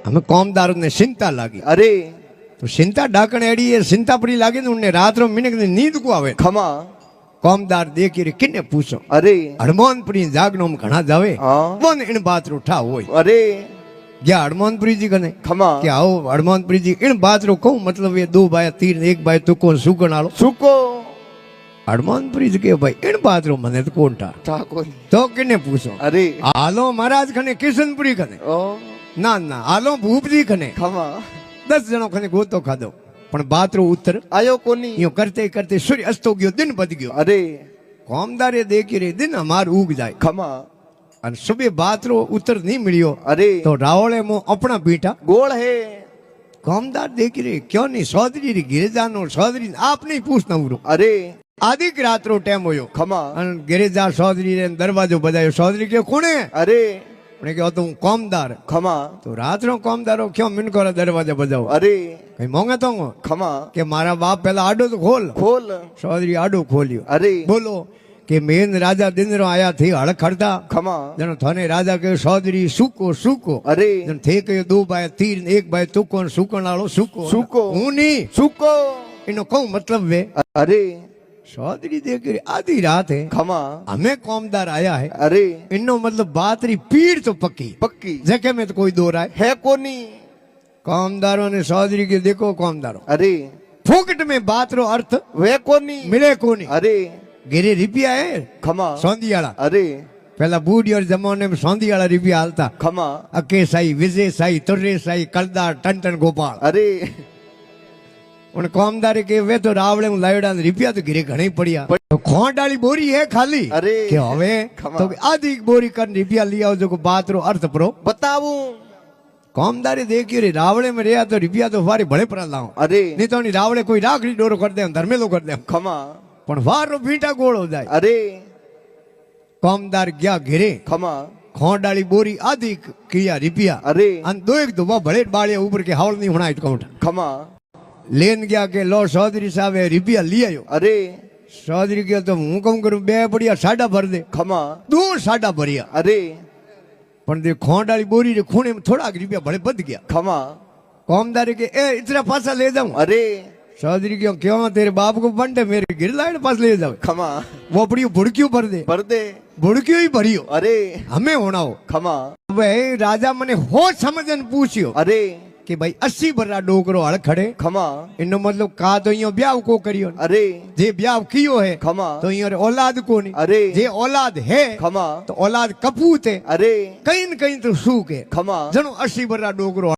हमें कौमदार ने चिंता लागी। अरे तो चिंता डाकण एड़ी है चिंता पड़ी लागी तो उन्हें रात रो मिनक ने नींद को आवे। खमा कौमदार देखी रे किने पूछो अरे हनुमानपुरी जागनो में घना जावे हाँ वन इन बात रो ठा होय। अरे गया हनुमानपुरी जी कने खमा कि आओ हनुमानपुरी जी इन बात रो कहूं मतलब ये दो बाय तीन एक बाय तो कौन सुकण आलो सुको हनुमानपुरी जी के भाई इन बात रो मने तो कौन था कोई तो किने पूछो अरे आलो महाराज खने किशनपुरी खने ओ ना ना आलो भूप जी खने खमा 10 जणो खने गोतो खाधो पण बात रो उत्तर आयो कोनी यूं करते करते सूर्य अस्त हो गयो दिन बद गयो। अरे कौमदारे देखी रे दिन हमार उग जाए खमा और सुबह बात रो उत्तर नहीं मिलियो अरे तो रावले मो अपना बेटा गोल है कौमदार देखी रे क्यों नहीं सौदरी रे गिरिजा नो सौदरी आप नहीं पूछना उरो अरे आधी रात रो टाइम होयो खमा गिरिजा सौदरी रे दरवाजो बजायो सौदरी के कोने अरे उन्हें कहो तुम कौमदार खमा तो रात रो कौमदारो क्यों मिन को दरवाजा बजाओ अरे कहीं मोंगे तो खमा के मारा बाप पहला आडो तो खोल खोल सौदरी आडो खोलियो अरे बोलो के मेन राजा दिन रो आया थी हड़खड़ता खमा जनो थाने राजा के सौदरी सूको सूको अरे जन थे के 2 बाय 3 1 बाय तुको सूकण वालो सूको सूको ऊनी सुको इनो कहूं मतलब वे अरे सौदरी देख के आधी रात है खमा हमें कौमदार आया है अरे इनो मतलब बात री पीड़ तो पक्की पक्की जके में तो कोई दो राय है कोनी कौमदारों ने सौदरी के देखो कौमदारों अरे फूकट में बात रो अर्थ वे कोनी मिले कोनी अरे गिरे रिपिया है खमा सौंदी वाला अरे पहला बूढ़ी और जमाने में सौंदी वाला रिपिया हालता खमा अके साई विजय साई तुर्रे साई कलदार टन गोपाल अरे उन कौमदारे के वे तो रावड़े में लायोड़ा रिपिया तो गिरे घणे पड़िया तो खोट डाली बोरी है खाली अरे के हवे खमा। तो आधी बोरी कर रिपिया लिया जो को बात रो अर्थ परो बताऊं कौमदारे देखियो रे रावड़े में रहा तो रिपिया तो वारी बड़े पर लाओ अरे नहीं तो नहीं रावड़े कोई राखड़ी डोरो कर दे धर्मेलो कर दे खमा पण वार रो बीटा गोल हो जाए। अरे कौमदार गया घिरे खमा खोट डाली बोरी आधी किया रिपिया अरे अन दो एक दो बड़े बाड़े ऊपर के हावल नहीं होना इट खमा लेन गया के लो चौधरी साहब रिपिया ले आयो अरे चौधरी के तो हूं कम करूं बे बढ़िया साडा भर दे खमा 2 साडा भरिया अरे पण दे खोट डाली बोरी रे खूने में थोड़ा रिपिया बड़े बद गया। खमा कौमदार के ए इतना पासा ले जाऊं अरे चौधरी क्यों तेरे बाप को बंटे मेरे गिरलाइट पास ले जाओ खमा वो अपनी बुड़कियों भर दे बुड़कियों ही भरियो अरे हमें होना हो खमा भाई राजा मने हो समझन पूछियो अरे कि भाई 80 बरा डोकरो हड़ खड़े खमा इनो मतलब का तो यो ब्याह को करियो अरे जे ब्याह कियो है खमा तो यो औलाद को नहीं अरे जे औलाद है खमा तो औलाद कपूत है अरे कहीं न कहीं तो सूख है खमा जनो 80 बरा डोकरो